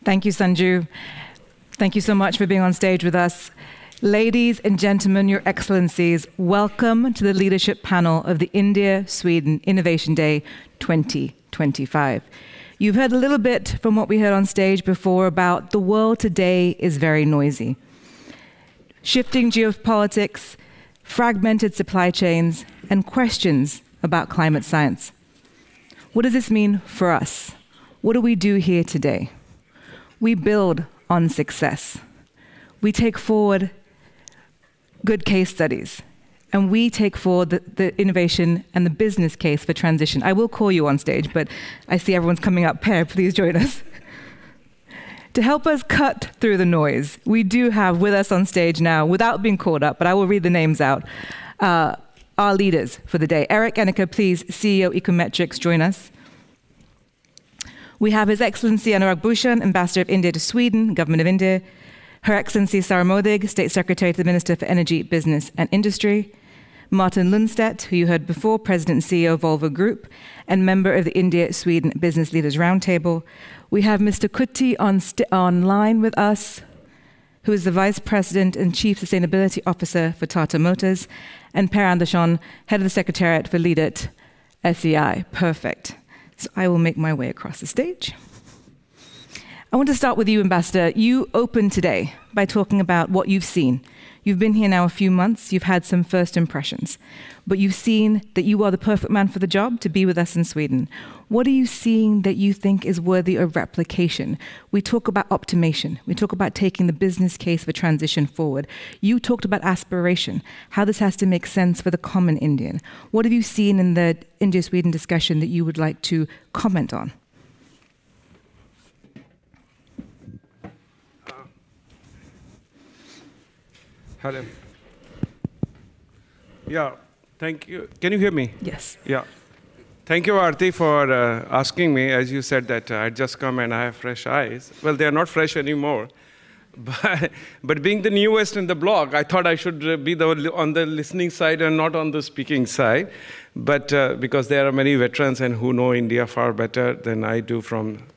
Thank you, Sanju. Thank you so much for being on stage with us. Ladies and gentlemen, Your Excellencies, welcome to the leadership panel of the India-Sweden Innovation Day 2025. You've heard a little bit from what we heard on stage before about the world today is very noisy. Shifting geopolitics, fragmented supply chains, and questions about climate science. What does this mean for us? What do we do here today? We build on success. We take forward good case studies, and we take forward the innovation and the business case for transition. I will call you on stage, but I see everyone's coming up. Per, please join us. To help us cut through the noise, we do have with us on stage now, without being called up, but I will read the names out, our leaders for the day. Erik, Enecker, please, CEO Ecometrix, join us. We have His Excellency Anurag Bhushan, Ambassador of India to Sweden, Government of India. Her Excellency Sara Modig, State Secretary to the Minister for Energy, Business and Industry. Martin Lundstedt, who you heard before, President and CEO of Volvo Group, and member of the India-Sweden Business Leaders Roundtable. We have Mr. Kutty online with us, who is the Vice President and Chief Sustainability Officer for Tata Motors, and Per Andersson, Head of the Secretariat for LeadIT SEI. Perfect. So I will make my way across the stage. I want to start with you, Ambassador. You opened today by talking about what you've seen. You've been here now a few months, you've had some first impressions, but you've seen that you are the perfect man for the job to be with us in Sweden. What are you seeing that you think is worthy of replication? We talk about optimization. We talk about taking the business case for transition forward. You talked about aspiration, how this has to make sense for the common Indian. What have you seen in the India-Sweden discussion that you would like to comment on? Hello. Yeah, thank you. Can you hear me? Yes. Yeah. Thank you, Arati, for asking me. As you said that I'd just come and I have fresh eyes. Well, they are not fresh anymore. But being the newest in the blog, I thought I should be on the listening side and not on the speaking side. But because there are many veterans and who know India far better than I do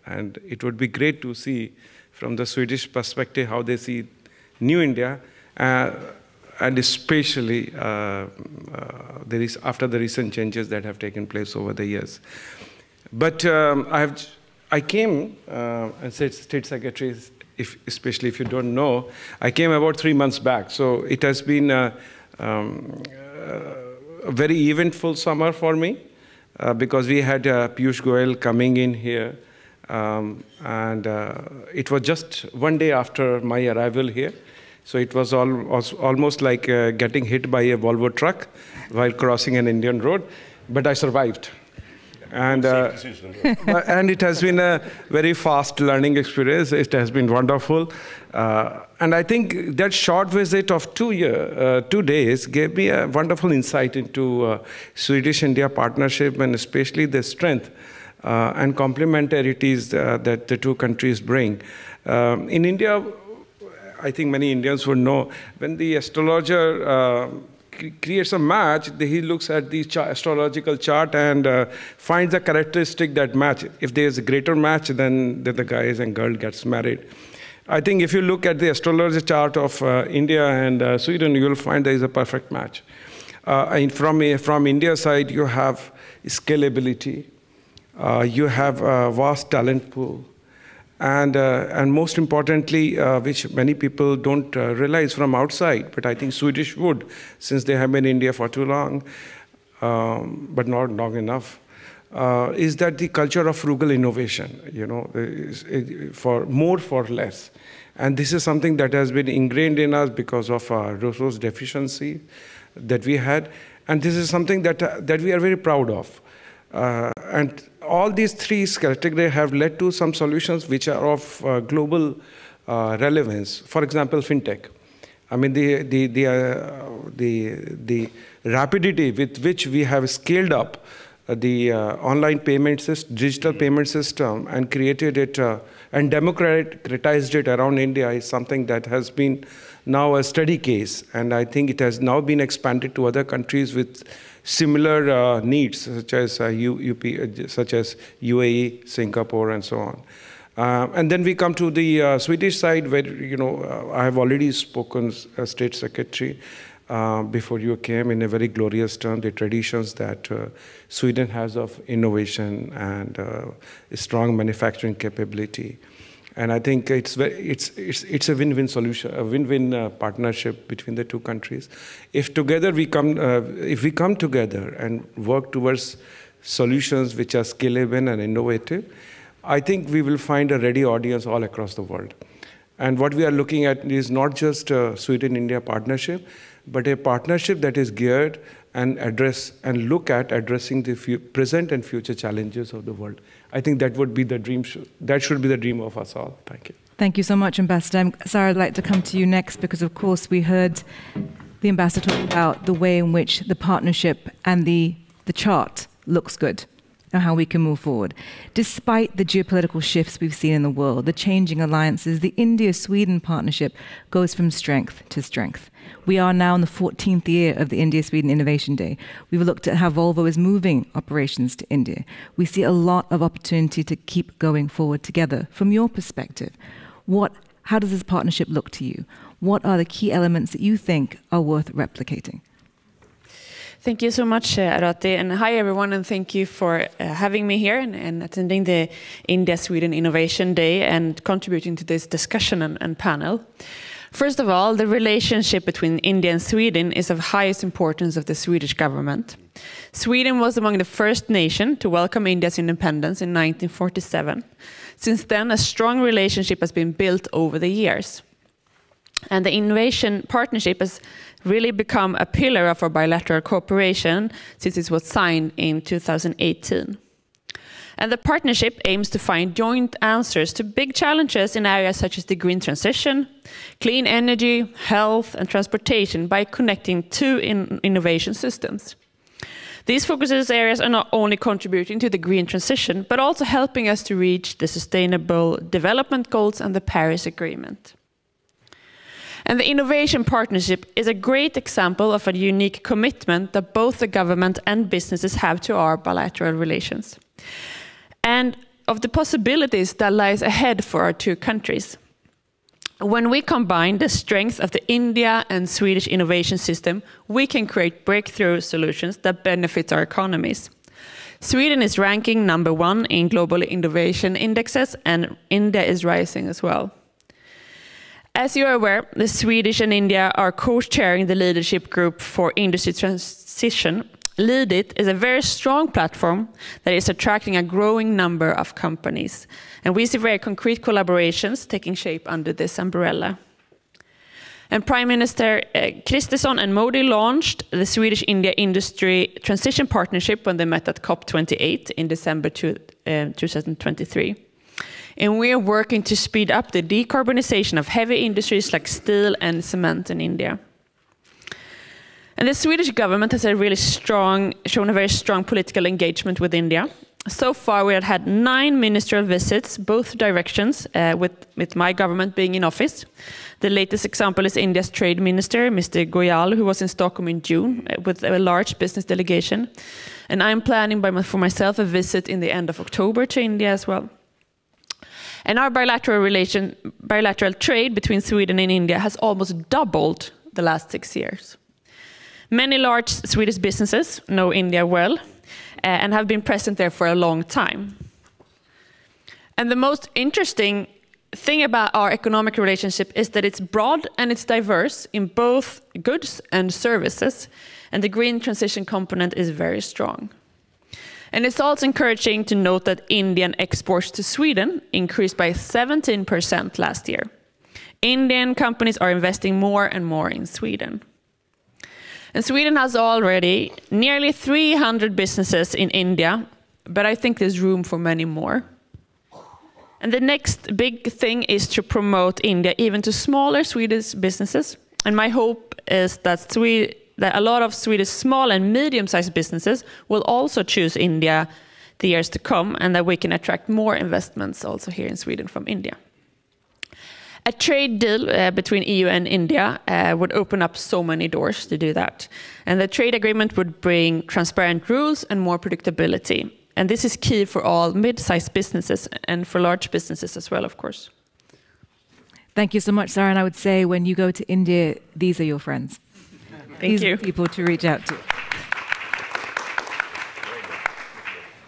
and it would be great to see from the Swedish perspective how they see new India. And especially after the recent changes that have taken place over the years. But I came, and State Secretary, especially if you don't know, I came about 3 months back. So it has been a very eventful summer for me because we had Piyush Goyal coming in here. And it was just one day after my arrival here. So it was almost like getting hit by a Volvo truck while crossing an Indian road, but I survived. And it has been a very fast learning experience. It has been wonderful. And I think that short visit of 2 days gave me a wonderful insight into Swedish-India partnership and especially the strength and complementarities that the two countries bring. In India, I think many Indians would know, when the astrologer creates a match, he looks at the astrological chart and finds a characteristic that match. If there is a greater match, then the guys and girl gets married. I think if you look at the astrology chart of India and Sweden, you will find there is a perfect match. And from India's side, you have scalability, you have a vast talent pool, and most importantly, which many people don't realize from outside, but I think Swedish would, since they have been in India for too long, but not long enough, is that the culture of frugal innovation, you know, for more for less. And this is something that has been ingrained in us because of our resource deficiency that we had. And this is something that we are very proud of. And all these three categories have led to some solutions which are of global relevance. For example, fintech. I mean, the rapidity with which we have scaled up the online payment system, digital payment system, and created it and democratized it around India is something that has been now a steady case. And I think it has now been expanded to other countries with similar needs, such as UAE, Singapore, and so on. And then we come to the Swedish side, where I have already spoken as State Secretary before you came in a very glorious term, the traditions that Sweden has of innovation and a strong manufacturing capability. And I think it's a win-win solution, a win-win partnership between the two countries. If we come together and work towards solutions which are scalable and innovative, I think we will find a ready audience all across the world. And what we are looking at is not just a Sweden-India partnership, but a partnership that is geared and look at addressing the present and future challenges of the world. I think that would be the dream. That should be the dream of us all. Thank you. Thank you so much, Ambassador. Sara, I'd like to come to you next because, of course, we heard the Ambassador talk about the way in which the partnership and the chart looks good and how we can move forward. Despite the geopolitical shifts we've seen in the world, the changing alliances, the India-Sweden partnership goes from strength to strength. We are now in the 14th year of the India-Sweden Innovation Day. We've looked at how Volvo is moving operations to India. We see a lot of opportunity to keep going forward together. From your perspective, how does this partnership look to you? What are the key elements that you think are worth replicating? Thank you so much, Arati, and hi everyone, and thank you for having me here and attending the India-Sweden Innovation Day and contributing to this discussion and panel. First of all, the relationship between India and Sweden is of highest importance of the Swedish government. Sweden was among the first nation to welcome India's independence in 1947. Since then, a strong relationship has been built over the years. And the innovation partnership has really become a pillar of our bilateral cooperation since it was signed in 2018. And the partnership aims to find joint answers to big challenges in areas such as the green transition, clean energy, health, and transportation by connecting two innovation systems. These focus areas are not only contributing to the green transition, but also helping us to reach the Sustainable Development Goals and the Paris Agreement. And the innovation partnership is a great example of a unique commitment that both the government and businesses have to our bilateral relations, and of the possibilities that lies ahead for our two countries. When we combine the strength of the India and Swedish innovation system, we can create breakthrough solutions that benefit our economies. Sweden is ranking #1 in global innovation indexes, and India is rising as well. As you are aware, the Swedish and India are co-chairing the leadership group for industry transition. LeadIT is a very strong platform that is attracting a growing number of companies. And we see very concrete collaborations taking shape under this umbrella. And Prime Minister Kristersson and Modig launched the Swedish-India Industry Transition Partnership when they met at COP28 in December 2023. And we are working to speed up the decarbonization of heavy industries like steel and cement in India. And the Swedish government has shown a very strong political engagement with India. So far, we have had 9 ministerial visits, both directions, with my government being in office. The latest example is India's Trade Minister, Mr. Goyal, who was in Stockholm in June with a large business delegation. And I'm planning for myself a visit in the end of October to India as well. And our bilateral trade between Sweden and India has almost doubled the last 6 years. Many large Swedish businesses know India well and have been present there for a long time. And the most interesting thing about our economic relationship is that it's broad and it's diverse in both goods and services, and the green transition component is very strong. And it's also encouraging to note that Indian exports to Sweden increased by 17% last year. Indian companies are investing more and more in Sweden. And Sweden has already nearly 300 businesses in India, but I think there's room for many more. And the next big thing is to promote India even to smaller Swedish businesses. And my hope is that a lot of Swedish small and medium-sized businesses will also choose India the years to come, and that we can attract more investments also here in Sweden from India. A trade deal between EU and India would open up so many doors to do that. And the trade agreement would bring transparent rules and more predictability. And this is key for all mid-sized businesses and for large businesses as well, of course. Thank you so much, Sara. And I would say when you go to India, these are your friends. These are people to reach out to.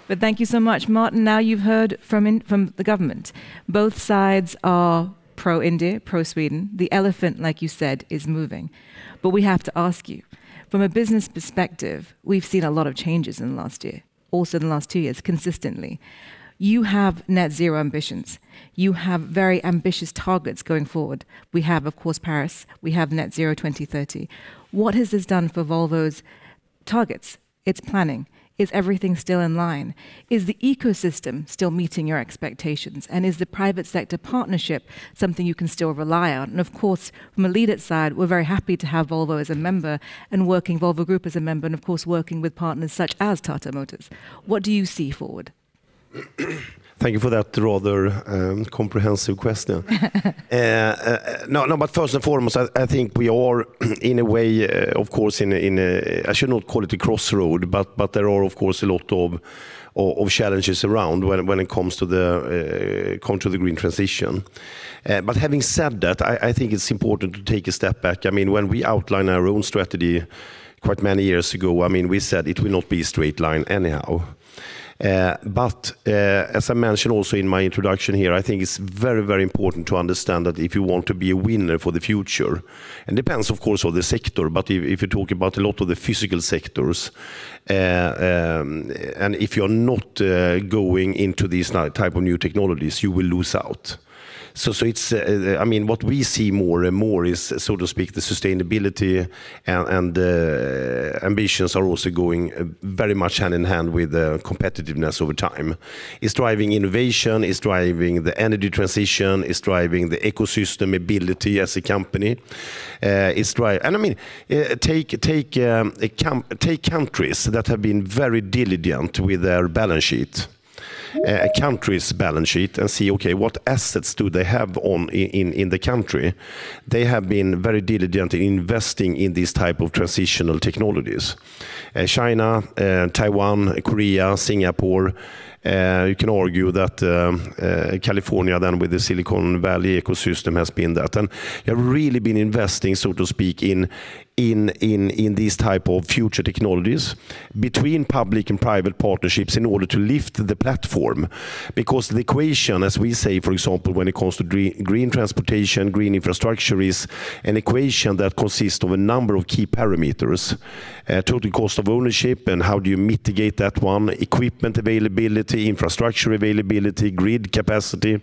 But thank you so much, Martin. Now you've heard from the government. Both sides are pro-India, pro-Sweden. The elephant, like you said, is moving. But we have to ask you, from a business perspective, we've seen a lot of changes in the last year, also in the last 2 years, consistently. You have net zero ambitions. You have very ambitious targets going forward. We have, of course, Paris. We have net zero 2030. What has this done for Volvo's targets, its planning? Is everything still in line? Is the ecosystem still meeting your expectations? And is the private sector partnership something you can still rely on? And of course, from a LeadIT side, we're very happy to have Volvo as a member and working Volvo Group as a member, and of course, working with partners such as Tata Motors. What do you see forward? Thank you for that rather comprehensive question. No, but first and foremost, I think we are, in a way, of course, I should not call it a crossroad, but there are, of course, a lot of challenges around when it comes to the green transition. But having said that, I think it's important to take a step back. I mean, when we outlined our own strategy quite many years ago, I mean, we said it will not be a straight line anyhow. But as I mentioned also in my introduction here, I think it's very, very important to understand that if you want to be a winner for the future, and depends of course on the sector, but if you talk about a lot of the physical sectors, and if you're not going into these type of new technologies, you will lose out. So it's, I mean, what we see more and more is, so to speak, the sustainability and ambitions are also going very much hand in hand with competitiveness over time. It's driving innovation, it's driving the energy transition, it's driving the ecosystem ability as a company. And I mean, take countries that have been very diligent with their balance sheet. A country's balance sheet and see, okay, what assets do they have in the country? They have been very diligent in investing in these type of transitional technologies. China, Taiwan, Korea, Singapore. You can argue that California then with the Silicon Valley ecosystem has been that. And you have really been investing, so to speak, in these type of future technologies between public and private partnerships in order to lift the platform. Because the equation, as we say, for example, when it comes to green transportation, green infrastructure is an equation that consists of a number of key parameters. Total cost of ownership and how do you mitigate that one, equipment availability, infrastructure availability, grid capacity,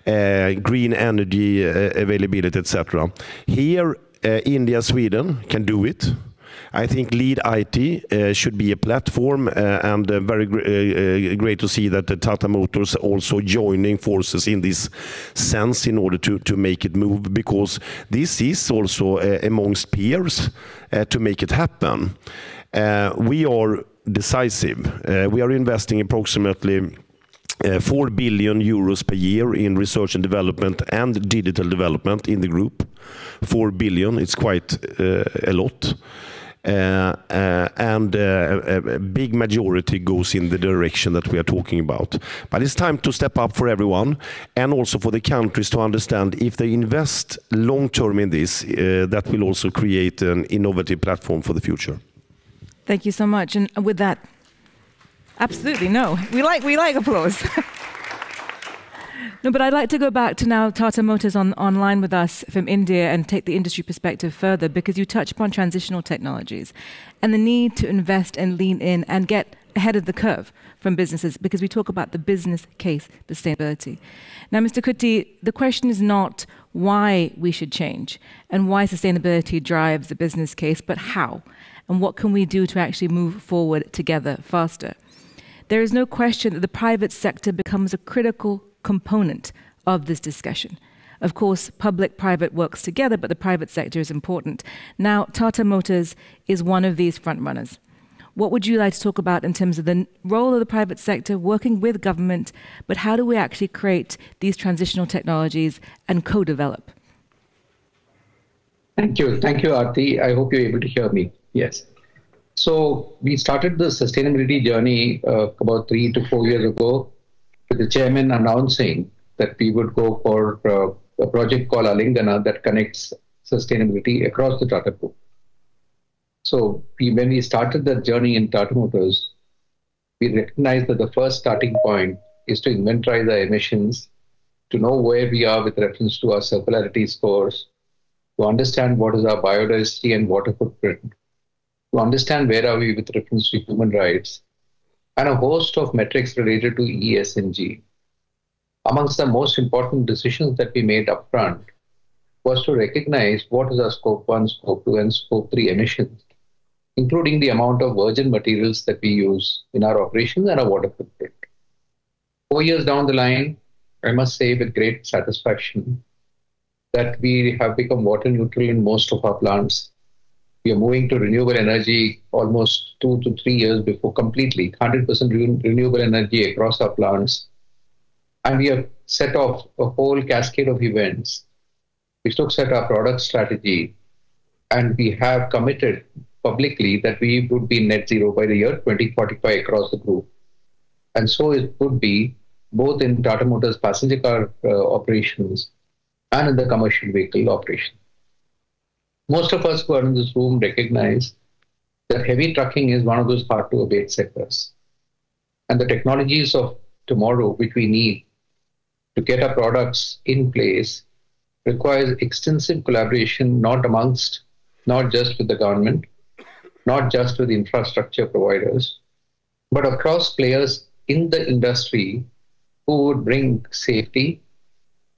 green energy availability, etc. Here, India, Sweden can do it. I think LeadIT should be a platform and very great to see that the Tata Motors also joining forces in this sense in order to make it move, because this is also amongst peers to make it happen. We are decisive. We are investing approximately 4 billion euros per year in research and development and digital development in the group. 4 billion, it's quite a lot. And a big majority goes in the direction that we are talking about. But it's time to step up for everyone and also for the countries to understand if they invest long term in this, that will also create an innovative platform for the future. Thank you so much. And with that, absolutely, no. We like applause. No, but I'd like to go back to now Tata Motors online with us from India and take the industry perspective further, because you touch upon transitional technologies and the need to invest and lean in and get ahead of the curve from businesses, because we talk about the business case, sustainability. Now, Mr. Kutty, the question is not why we should change and why sustainability drives the business case, but how and what can we do to actually move forward together faster. There is no question that the private sector becomes a critical component of this discussion. Of course, public-private works together, but the private sector is important. Now, Tata Motors is one of these frontrunners. What would you like to talk about in terms of the role of the private sector working with government, but how do we actually create these transitional technologies and co-develop? Thank you, Arati. I hope you're able to hear me. Yes. So we started the sustainability journey about 3 to 4 years ago, with the chairman announcing that we would go for a project called Alingana that connects sustainability across the Tata Group. So when we started that journey in Tata Motors, we recognized that the first starting point is to inventorize our emissions, to know where we are with reference to our circularity scores, to understand what is our biodiversity and water footprint, to understand where are we with reference to human rights, and a host of metrics related to ESG. Amongst the most important decisions that we made upfront was to recognize what is our Scope 1, Scope 2, and Scope 3 emissions, including the amount of virgin materials that we use in our operations and our water footprint. 4 years down the line, I must say with great satisfaction that we have become water neutral in most of our plants. We are moving to renewable energy almost 2 to 3 years before completely, 100% renewable energy across our plants. And we have set off a whole cascade of events which looks at our product strategy, and we have committed publicly that we would be net zero by the year 2045 across the group. And so it would be both in Tata Motors passenger car operations and in the commercial vehicle operation. Most of us who are in this room recognize that heavy trucking is one of those hard to abate sectors. And the technologies of tomorrow, which we need to get our products in place, requires extensive collaboration, not just with the government, not just with infrastructure providers, but across players in the industry who would bring safety,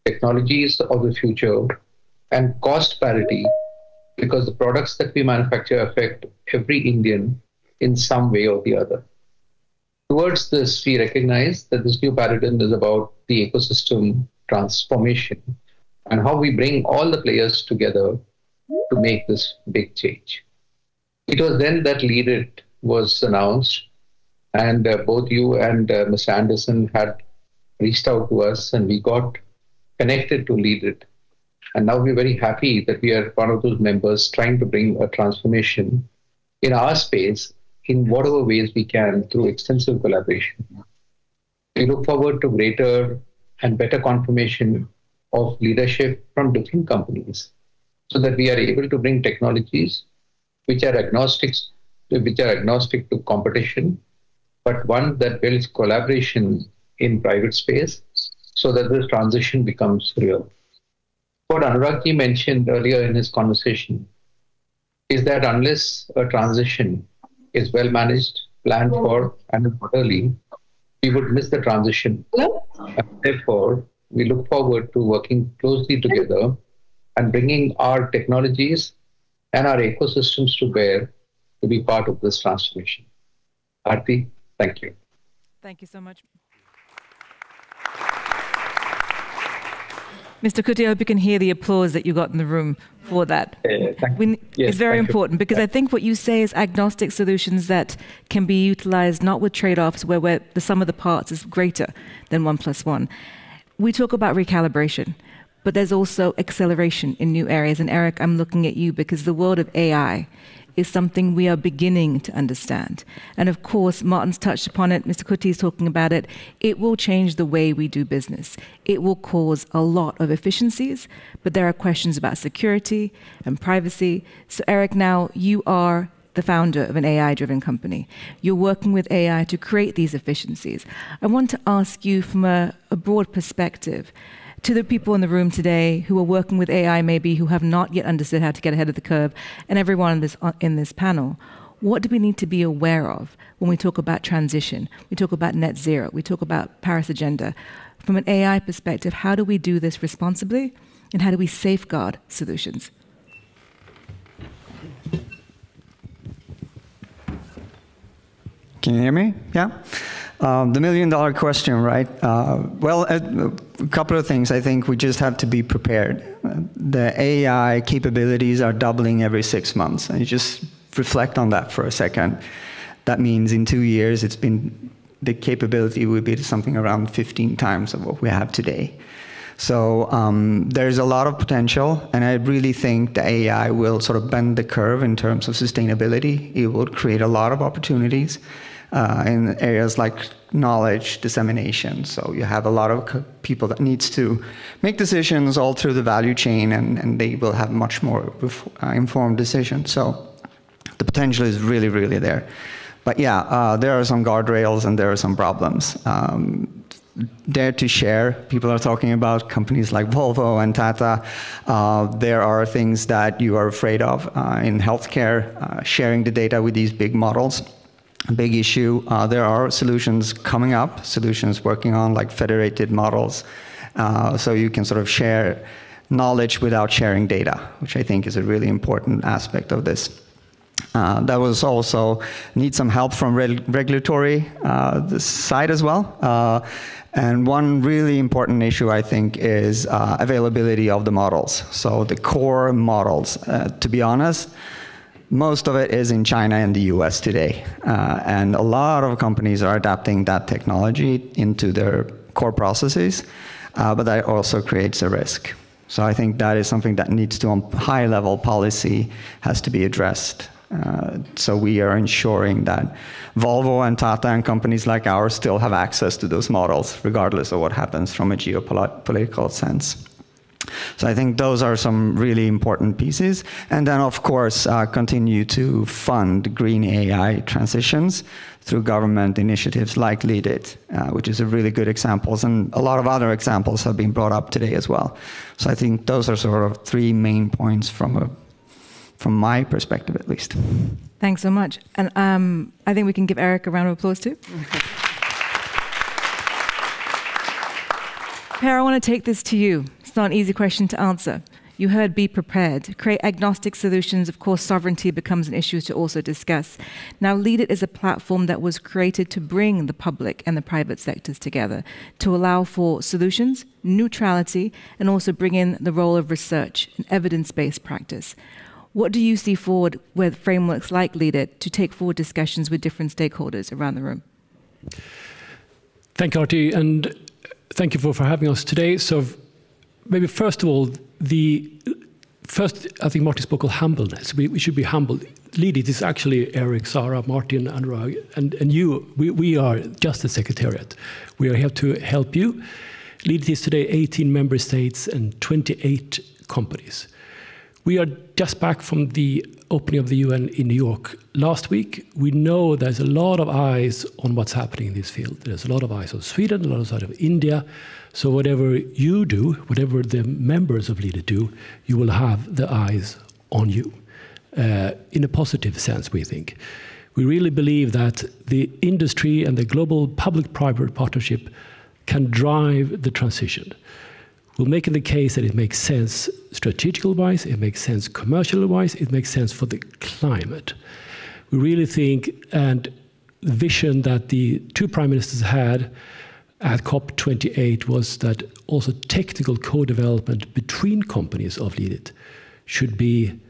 technologies of the future, and cost parity, because the products that we manufacture affect every Indian in some way or the other. Towards this, we recognize that this new paradigm is about the ecosystem transformation and how we bring all the players together to make this big change. It was then that LeadIT was announced, and both you and Mr. Andersson had reached out to us, and we got connected to LeadIT. And now we're very happy that we are one of those members trying to bring a transformation in our space in whatever ways we can through extensive collaboration. We look forward to greater and better confirmation of leadership from different companies so that we are able to bring technologies which are agnostic to competition, but one that builds collaboration in private space so that this transition becomes real. What Anurag ji mentioned earlier in his conversation is that unless a transition is well managed, planned for, and orderly, we would miss the transition. And therefore, we look forward to working closely together and bringing our technologies and our ecosystems to bear to be part of this transformation. Arati, thank you. Thank you so much. Mr. Kutty, I hope you can hear the applause that you got in the room for that. It's very important because I think what you say is agnostic solutions that can be utilized not with trade-offs where the sum of the parts is greater than 1 + 1. We talk about recalibration, but there's also acceleration in new areas. And Erik, I'm looking at you because the world of AI is something we are beginning to understand. And of course, Martin's touched upon it, Mr. Kutty is talking about it. It will change the way we do business. It will cause a lot of efficiencies, but there are questions about security and privacy. So Erik, now you are the founder of an AI-driven company. You're working with AI to create these efficiencies. I want to ask you from a broad perspective, to the people in the room today who are working with AI, maybe who have not yet understood how to get ahead of the curve, and everyone in this panel, what do we need to be aware of when we talk about transition? We talk about net zero. We talk about Paris agenda. From an AI perspective, how do we do this responsibly, and how do we safeguard solutions? Can you hear me? Yeah? The million-dollar question, right? Well, a couple of things. I think we just have to be prepared. The AI capabilities are doubling every 6 months. And you just reflect on that for a second. That means in 2 years, the capability will be something around 15 times of what we have today. So there's a lot of potential, and I really think the AI will sort of bend the curve in terms of sustainability. It will create a lot of opportunities in areas like knowledge dissemination. So you have a lot of people that needs to make decisions all through the value chain, and they will have much more informed decisions. So the potential is really, really there. But yeah, there are some guardrails and there are some problems. Dare to share, people are talking about companies like Volvo and Tata. There are things that you are afraid of in healthcare, sharing the data with these big models. A big issue. There are solutions coming up, solutions working on like federated models. So you can sort of share knowledge without sharing data, which I think is a really important aspect of this. That was also need some help from regulatory side as well. And one really important issue, I think, is availability of the models. So the core models, to be honest, most of it is in China and the US today. And a lot of companies are adapting that technology into their core processes, but that also creates a risk. So I think that is something that needs to, on high level policy, has to be addressed. So we are ensuring that Volvo and Tata and companies like ours still have access to those models, regardless of what happens from a geopolitical sense. So I think those are some really important pieces. And then, of course, continue to fund green AI transitions through government initiatives like LeadIT, which is a really good example. And a lot of other examples have been brought up today as well. So I think those are sort of three main points from my perspective, at least. Thanks so much. And I think we can give Erik a round of applause too. Per, I want to take this to you. It's not an easy question to answer. You heard be prepared. Create agnostic solutions. Of course, sovereignty becomes an issue to also discuss. Now, LeadIT is a platform that was created to bring the public and the private sectors together, to allow for solutions, neutrality, and also bring in the role of research and evidence-based practice. What do you see forward with frameworks like LeadIT to take forward discussions with different stakeholders around the room? Thank you, Arati, and thank you for having us today. So maybe first of all, I think Martin spoke of humbleness. We should be humble. LeadIT is actually Erik, Sara, Martin, Anurag, and you. We are just the Secretariat. We are here to help you. LeadIT is today 18 member states and 28 companies. We are just back from the opening of the UN in New York last week. We know there's a lot of eyes on what's happening in this field. There's a lot of eyes on Sweden, a lot of eyes on India. So whatever you do, whatever the members of LeadIT do, you will have the eyes on you. In a positive sense, we think. We really believe that the industry and the global public-private partnership can drive the transition. We're making the case that it makes sense strategical-wise, it makes sense commercial-wise, it makes sense for the climate. We really think, and the vision that the two prime ministers had at COP28 was that also technical co-development between companies of LeadIT should be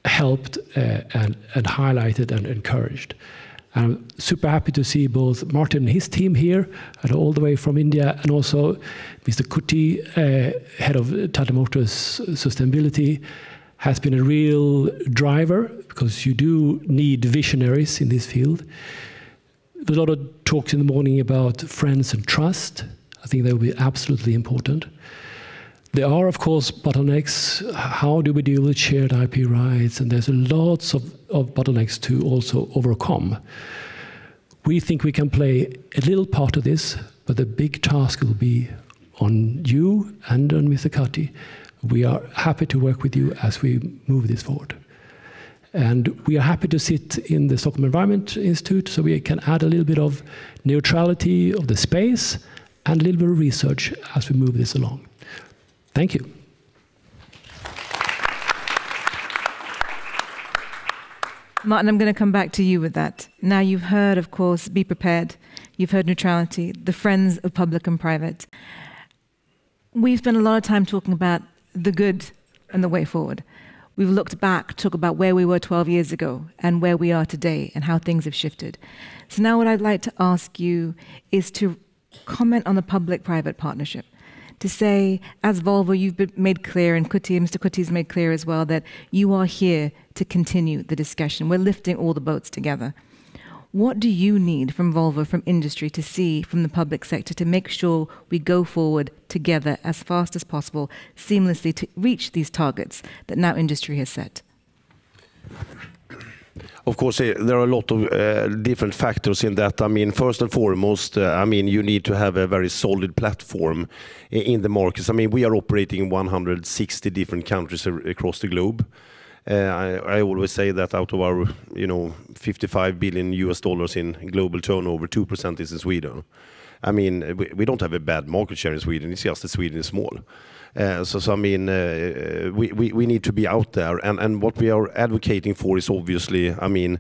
helped and highlighted and encouraged. I'm super happy to see both Martin and his team here, and all the way from India, and also Mr. Kutty, head of Tata Motors Sustainability, has been a real driver, because you do need visionaries in this field. There's a lot of talks in the morning about friends and trust. I think that will be absolutely important. There are, of course, bottlenecks. How do we deal with shared IP rights? And there's lots of bottlenecks to also overcome. We think we can play a little part of this, but the big task will be on you and on Mr. Kutty. We are happy to work with you as we move this forward. And we are happy to sit in the Stockholm Environment Institute, so we can add a little bit of neutrality of the space and a little bit of research as we move this along. Thank you. Martin, I'm going to come back to you with that. Now you've heard, of course, be prepared. You've heard neutrality, the friends of public and private. We've spent a lot of time talking about the good and the way forward. We've looked back, talked about where we were 12 years ago and where we are today and how things have shifted. So now what I'd like to ask you is to comment on the public-private partnership. to say, as Volvo, you've made clear, and Kutty, Mr. Kutty's made clear as well, that you are here to continue the discussion. We're lifting all the boats together. What do you need from Volvo, from industry, to see from the public sector to make sure we go forward together as fast as possible, seamlessly, to reach these targets that now industry has set? Of course, there are a lot of different factors in that. I mean, first and foremost, I mean, you need to have a very solid platform in the markets. I mean, we are operating in 160 different countries across the globe. I always say that out of our, $55 billion in global turnover, 2% is in Sweden. I mean, we don't have a bad market share in Sweden. It's just that Sweden is small. So I mean, we need to be out there, and what we are advocating for is obviously, I mean,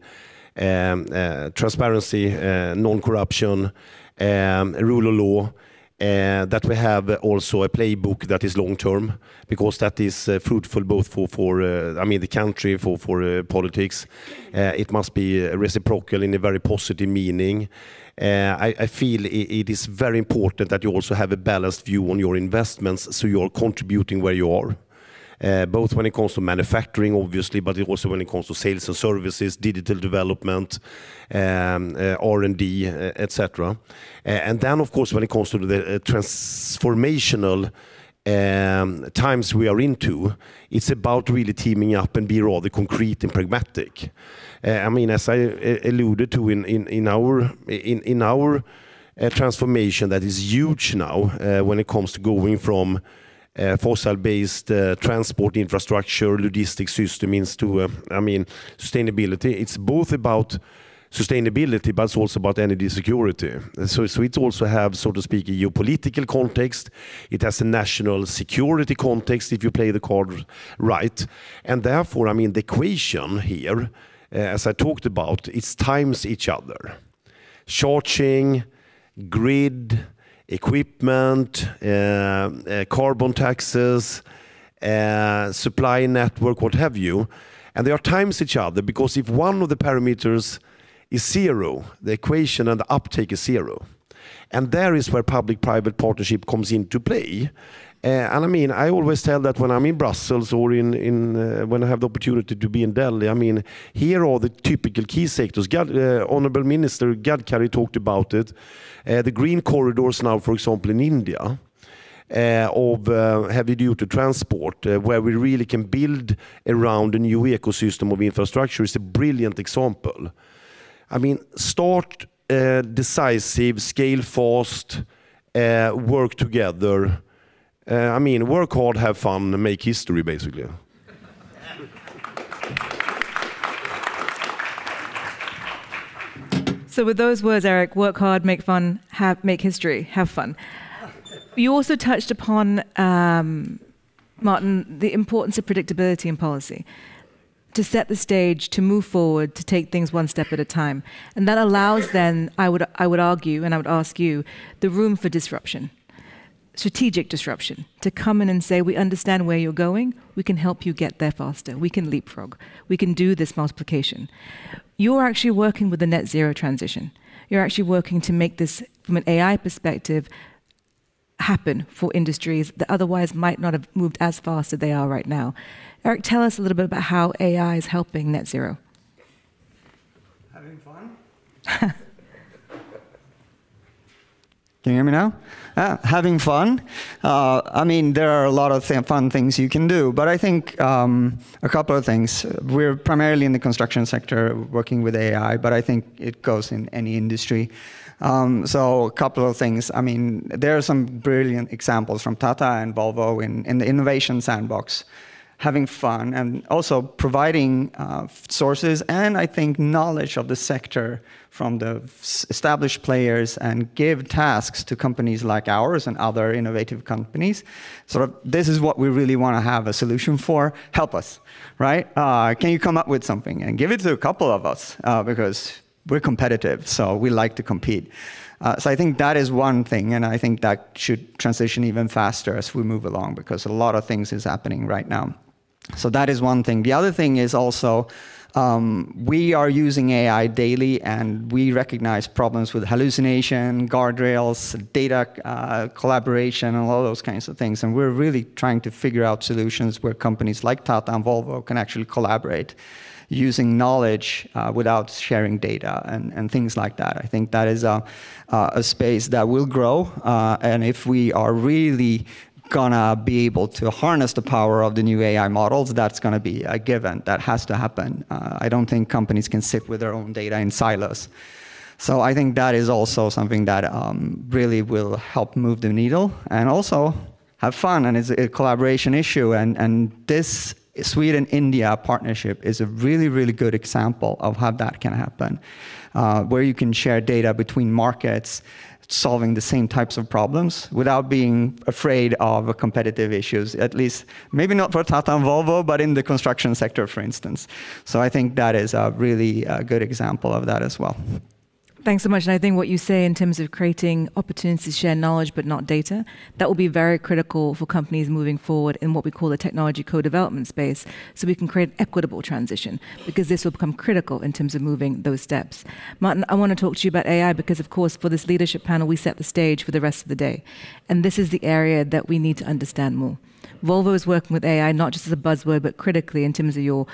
transparency, non-corruption, rule of law. That we have also a playbook that is long term, because that is fruitful both for I mean the country, for politics. It must be reciprocal in a very positive meaning. I feel it is very important that you also have a balanced view on your investments, so you're contributing where you are. Both when it comes to manufacturing, obviously, but also when it comes to sales and services, digital development, R&D, etc. And then, of course, when it comes to the transformational times we are into, it's about really teaming up and be rather concrete and pragmatic. I mean, as I alluded to in our transformation that is huge now when it comes to going from fossil-based transport infrastructure, logistics system into, I mean, sustainability. It's both about sustainability, but it's also about energy security. So it also have, so to speak, a geopolitical context. It has a national security context if you play the card right. And therefore, I mean, the equation here, as I talked about, it's times each other. Charging, grid, equipment, carbon taxes, supply network, what have you. And they are times each other, because if one of the parameters is zero, the equation and the uptake is zero. And there is where public-private partnership comes into play. And I mean, I always tell that when I'm in Brussels or when I have the opportunity to be in Delhi, I mean, here are the typical key sectors. Honorable Minister Gadkari talked about it. The green corridors now, for example, in India, of heavy-duty transport, where we really can build around a new ecosystem of infrastructure, is a brilliant example. I mean, start decisive, scale fast, work together. I mean, work hard, have fun, make history, basically. So with those words, Erik, work hard, make fun, make history, have fun. You also touched upon, Martin, the importance of predictability in policy, to set the stage, to move forward, to take things one step at a time. And that allows then, I would argue, and I would ask you, the room for disruption. Strategic disruption, to come in and say, we understand where you're going, we can help you get there faster, we can leapfrog, we can do this multiplication. You're actually working with the net zero transition. You're actually working to make this, from an AI perspective, happen for industries that otherwise might not have moved as fast as they are right now. Erik, tell us a little bit about how AI is helping net zero. Having fun? Can you hear me now? Having fun. I mean, there are a lot of fun things you can do, but I think a couple of things. We're primarily in the construction sector working with AI, but I think it goes in any industry. So a couple of things. I mean, there are some brilliant examples from Tata and Volvo in the innovation sandbox, having fun and also providing sources and I think knowledge of the sector from the established players, and give tasks to companies like ours and other innovative companies. Sort of, this is what we really want to have a solution for. Help us, right? Can you come up with something and give it to a couple of us because we're competitive, so we like to compete. So I think that is one thing, and I think that should transition even faster as we move along, because a lot of things is happening right now. So that is one thing. The other thing is also We are using AI daily, and we recognize problems with hallucination, guardrails, data collaboration, and all those kinds of things. And we're really trying to figure out solutions where companies like Tata and Volvo can actually collaborate using knowledge without sharing data and things like that. I think that is a space that will grow. And if we are really gonna be able to harness the power of the new AI models, that's gonna be a given. That has to happen. I don't think companies can sit with their own data in silos. So I think that is also something that really will help move the needle, and also have fun, and it's a collaboration issue. And this Sweden-India partnership is a really, really good example of how that can happen, where you can share data between markets, solving the same types of problems without being afraid of competitive issues, at least maybe not for Tata and Volvo, but in the construction sector, for instance. So I think that is a really good example of that as well. Thanks so much. And I think what you say in terms of creating opportunities to share knowledge but not data, that will be very critical for companies moving forward in what we call the technology co-development space, so we can create an equitable transition, because this will become critical in terms of moving those steps. Martin, I want to talk to you about AI because, of course, for this leadership panel, we set the stage for the rest of the day. And this is the area that we need to understand more. Volvo is working with AI not just as a buzzword, but critically in terms of your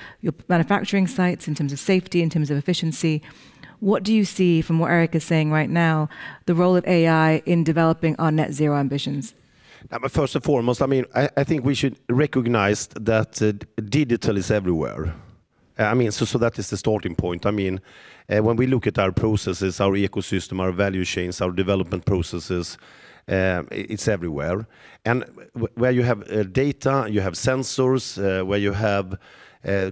manufacturing sites, in terms of safety, in terms of efficiency. What do you see from what Erik is saying right now, the role of AI in developing our net zero ambitions? But first and foremost, I mean, I think we should recognize that digital is everywhere. I mean, so that is the starting point. I mean, when we look at our processes, our ecosystem, our value chains, our development processes, it's everywhere. And where you have data, you have sensors, where you have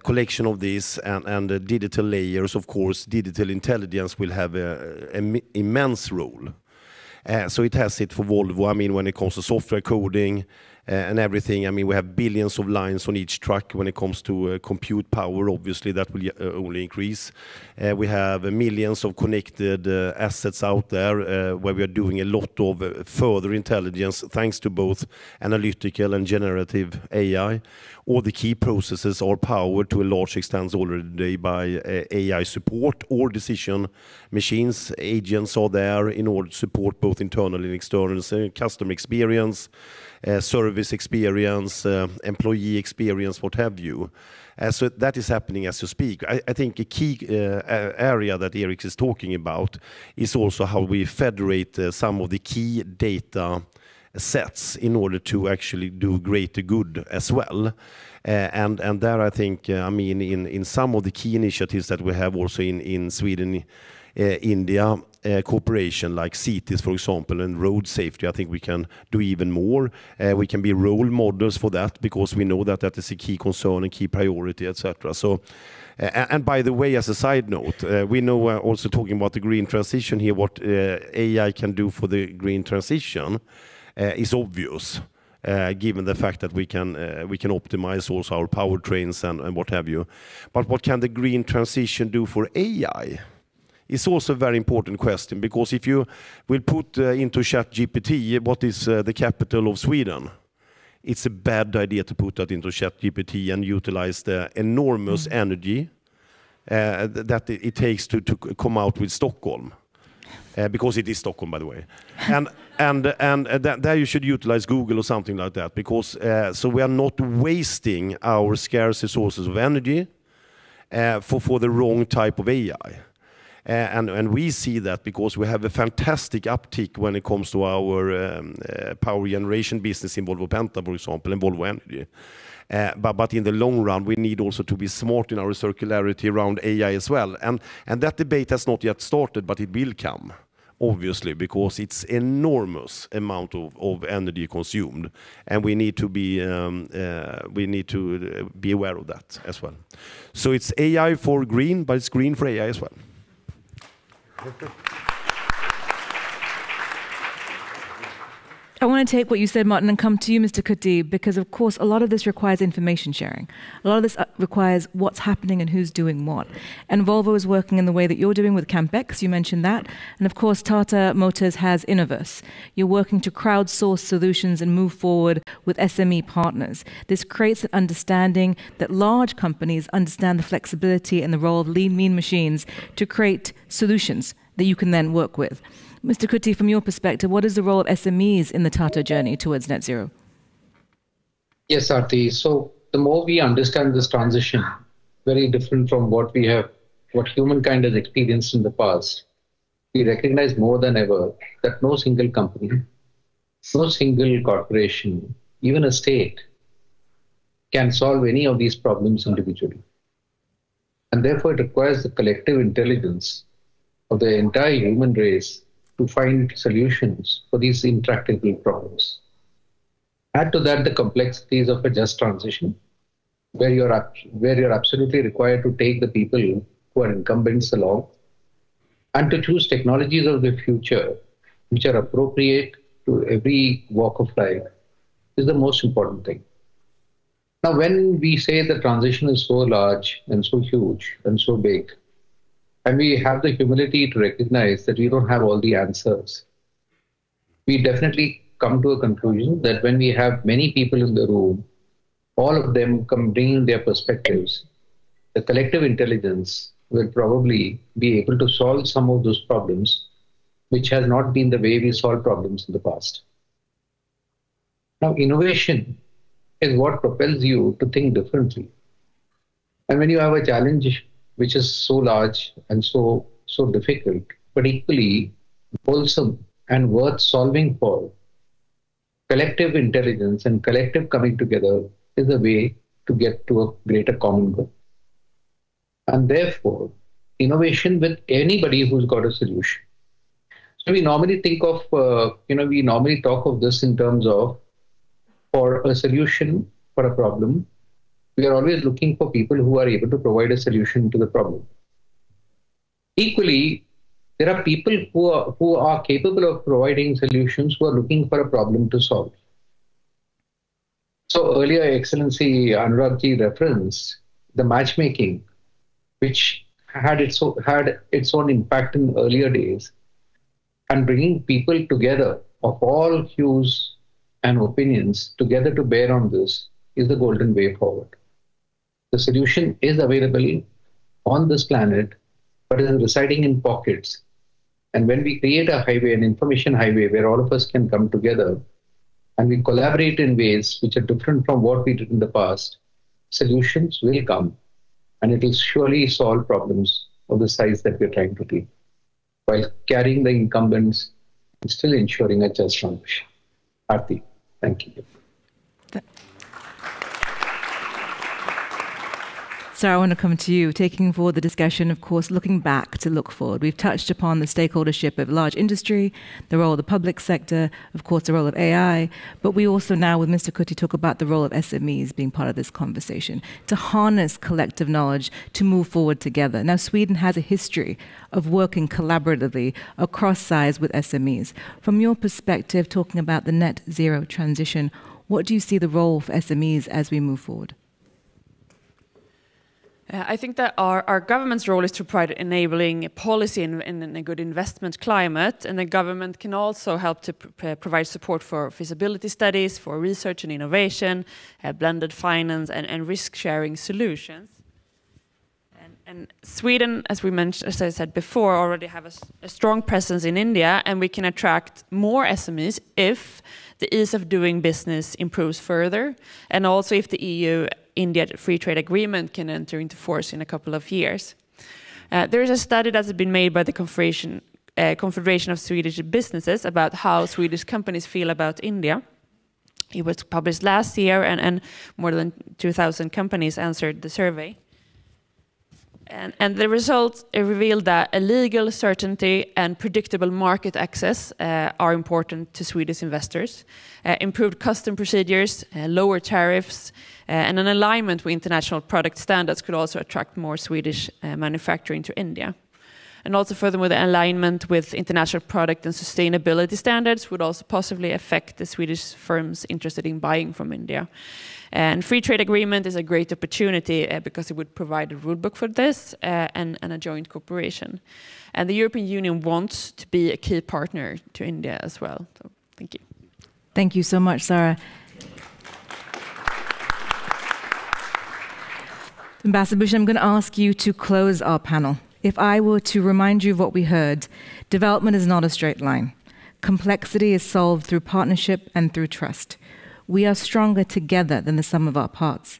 collection of this and the digital layers, of course, digital intelligence will have an immense role. So it has it for Volvo. I mean, when it comes to software coding and everything, I mean, we have billions of lines on each truck. When it comes to compute power, obviously, that will only increase. We have millions of connected assets out there where we are doing a lot of further intelligence thanks to both analytical and generative AI. All the key processes are powered to a large extent already by AI support or decision machines. Agents are there in order to support both internal and external customer experience, service experience, employee experience, what have you. So that is happening as you speak. I think a key area that Erik is talking about is also how we federate some of the key data sets in order to actually do greater good as well. And there I think, I mean, in some of the key initiatives that we have also in Sweden, India, cooperation like cities, for example, and road safety, I think we can do even more. We can be role models for that because we know that that is a key concern and key priority, etc. So, and by the way, as a side note, we know also talking about the green transition here, what AI can do for the green transition is obvious. Given the fact that we can optimize also our powertrains and what have you. But what can the green transition do for AI? It's also a very important question, because if you will put into ChatGPT what is the capital of Sweden, it's a bad idea to put that into ChatGPT and utilize the enormous energy that it takes to come out with Stockholm. Because it is Stockholm, by the way, and there you should utilize Google or something like that, because so we are not wasting our scarce resources of energy for the wrong type of AI, and we see that because we have a fantastic uptick when it comes to our power generation business in Volvo Penta, for example, and Volvo Energy. But in the long run, we need also to be smart in our circularity around AI as well. And that debate has not yet started, but it will come, obviously, because it's enormous amount of energy consumed, and we need to be aware of that as well. So it's AI for green, but it's green for AI as well. I want to take what you said, Martin, and come to you, Mr. Kutty, because of course a lot of this requires information sharing. A lot of this requires what's happening and who's doing what. And Volvo is working in the way that you're doing with Campex, you mentioned that. And of course Tata Motors has Innovus. You're working to crowdsource solutions and move forward with SME partners. This creates an understanding that large companies understand the flexibility and the role of lean, mean machines to create solutions that you can then work with. Mr. Kutty, from your perspective, what is the role of SMEs in the Tata journey towards net zero? Yes, Arati. So the more we understand this transition, very different from what humankind has experienced in the past, we recognize more than ever that no single company, no single corporation, even a state, can solve any of these problems individually. And therefore, it requires the collective intelligence of the entire human race to find solutions for these intractable problems. Add to that the complexities of a just transition, where you're absolutely required to take the people who are incumbents along and to choose technologies of the future which are appropriate to every walk of life is the most important thing. Now, when we say the transition is so large and so huge and so big, and we have the humility to recognize that we don't have all the answers, we definitely come to a conclusion that when we have many people in the room, all of them come bringing their perspectives, the collective intelligence will probably be able to solve some of those problems, which has not been the way we solve problems in the past. Now, innovation is what propels you to think differently. And when you have a challenge which is so large and so difficult, but equally wholesome and worth solving for, collective intelligence and collective coming together is a way to get to a greater common goal. And therefore, innovation with anybody who's got a solution. So we normally think of, we normally talk of this in terms of, for a solution for a problem, we are always looking for people who are able to provide a solution to the problem. Equally, there are people who are capable of providing solutions who are looking for a problem to solve. So earlier, Excellency Anurag referenced the matchmaking, which had its own impact in earlier days, and bringing people together of all hues and opinions together to bear on this is the golden way forward. The solution is available on this planet, but is residing in pockets. And when we create a highway, an information highway, where all of us can come together and we collaborate in ways which are different from what we did in the past, solutions will come, and it will surely solve problems of the size that we're trying to deal, while carrying the incumbents and still ensuring a just transition. Arati, thank you. Sara, I want to come to you, taking forward the discussion, of course, looking back to look forward. We've touched upon the stakeholdership of large industry, the role of the public sector, of course, the role of AI, but we also now, with Mr. Kutty, talk about the role of SMEs being part of this conversation, to harness collective knowledge to move forward together. Now, Sweden has a history of working collaboratively across sides with SMEs. From your perspective, talking about the net zero transition, what do you see the role for SMEs as we move forward? I think that our government's role is to provide enabling policy in a good investment climate, and the government can also help to provide support for feasibility studies, for research and innovation, blended finance and risk-sharing solutions. And Sweden, as we mentioned, as I said before, already have a strong presence in India, and we can attract more SMEs if the ease of doing business improves further, and also if the EU-India Free Trade Agreement can enter into force in a couple of years. There is a study that has been made by the Confederation of Swedish Businesses about how Swedish companies feel about India. It was published last year, and more than 2,000 companies answered the survey. And the results revealed that a legal certainty and predictable market access are important to Swedish investors. Improved custom procedures, lower tariffs, and an alignment with international product standards could also attract more Swedish manufacturing to India. And also furthermore, the alignment with international product and sustainability standards would also possibly affect the Swedish firms interested in buying from India. And free trade agreement is a great opportunity because it would provide a rulebook for this and a joint cooperation. And the European Union wants to be a key partner to India as well. So, thank you. Thank you so much, Sara. Ambassador Bhushan, I'm going to ask you to close our panel. If I were to remind you of what we heard, development is not a straight line. Complexity is solved through partnership and through trust. We are stronger together than the sum of our parts.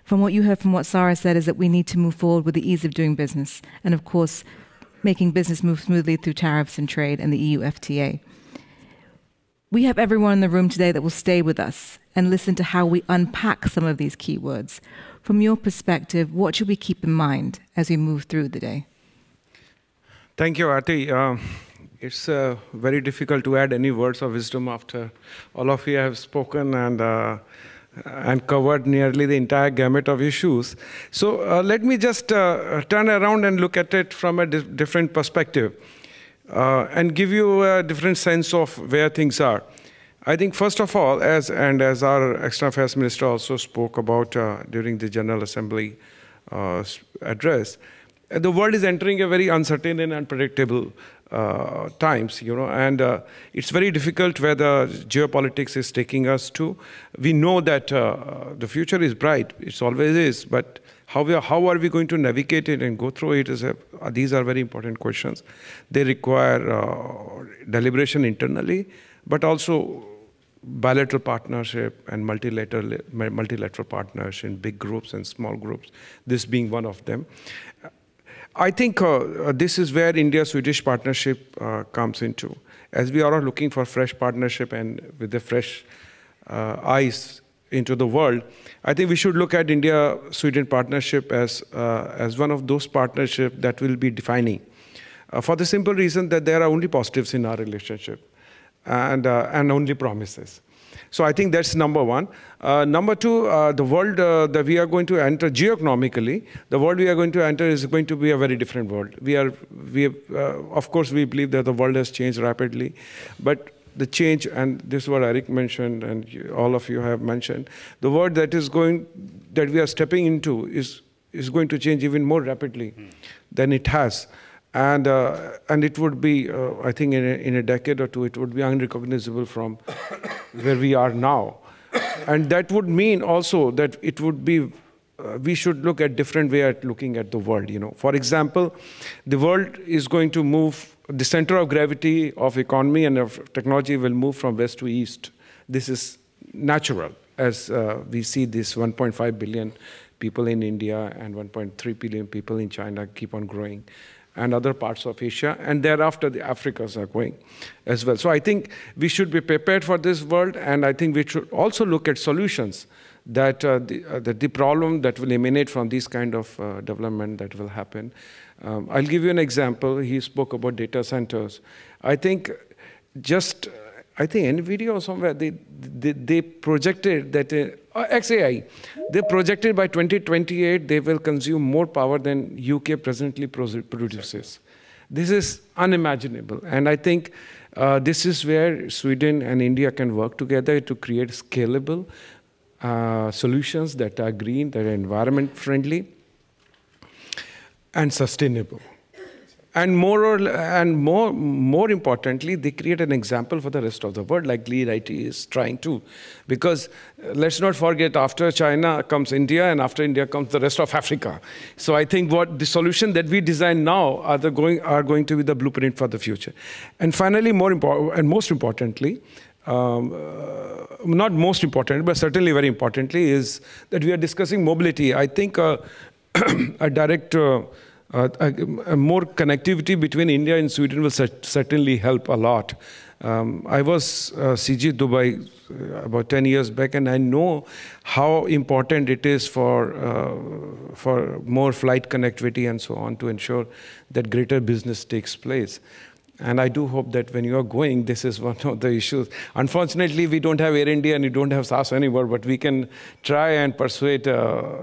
From what you heard from what Sara said is that we need to move forward with the ease of doing business and, of course, making business move smoothly through tariffs and trade and the EU FTA. We have everyone in the room today that will stay with us and listen to how we unpack some of these key words. From your perspective, what should we keep in mind as we move through the day? Thank you, Arati. It's very difficult to add any words of wisdom after all of you have spoken and covered nearly the entire gamut of issues. So let me just turn around and look at it from a different perspective and give you a different sense of where things are. I think, first of all, as our External Affairs Minister also spoke about during the General Assembly address, the world is entering a very uncertain and unpredictable times, and it's very difficult where the geopolitics is taking us to. We know that the future is bright, it always is, but how are we going to navigate it and go through it? These are very important questions. They require deliberation internally, but also bilateral partnership and multilateral partners in big groups and small groups, this being one of them. I think this is where India-Swedish partnership comes into. As we are all looking for fresh partnership and with the fresh eyes into the world, I think we should look at India-Sweden partnership as one of those partnerships that will be defining. For the simple reason that there are only positives in our relationship and only promises. So I think that's number one. Number two, the world that we are going to enter geoeconomically, the world we are going to enter is going to be a very different world. Of course, we believe that the world has changed rapidly, but the change, and this is what Erik mentioned, and all of you have mentioned, the world that we are stepping into is going to change even more rapidly than it has. And it would be, I think, in a decade or two, it would be unrecognizable from where we are now. And that would mean also that it would be, we should look at different way at looking at the world. For example, the world is going to move, the center of gravity of economy and of technology will move from west to east. This is natural, as we see this 1.5 billion people in India and 1.3 billion people in China keep on growing, and other parts of Asia, and thereafter the Africas are going as well. So I think we should be prepared for this world, and I think we should also look at solutions that the problem that will emanate from this kind of development that will happen. I'll give you an example. He spoke about data centers. I think NVIDIA or somewhere, they projected that, XAI, they projected by 2028 they will consume more power than UK presently produces. This is unimaginable. And I think this is where Sweden and India can work together to create scalable solutions that are green, that are environment friendly, and sustainable. And more importantly, they create an example for the rest of the world, like LeadIT is trying to. Because let's not forget, after China comes India, and after India comes the rest of Africa. So I think what the solution that we design now are going to be the blueprint for the future. And finally, most importantly, not most important, but certainly very importantly, is that we are discussing mobility. I think a direct more connectivity between India and Sweden will certainly help a lot. I was CG Dubai about 10 years back, and I know how important it is for more flight connectivity and so on to ensure that greater business takes place. And I do hope that when you are going, this is one of the issues. Unfortunately, we don't have Air India and we don't have SAS anymore, but we can try and persuade,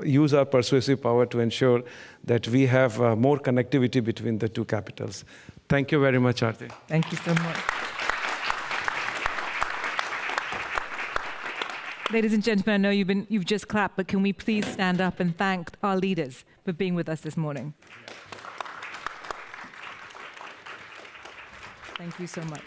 use our persuasive power to ensure that we have more connectivity between the two capitals. Thank you very much, Arati. Thank you so much. Ladies and gentlemen, I know you've just clapped, but can we please stand up and thank our leaders for being with us this morning? Thank you so much.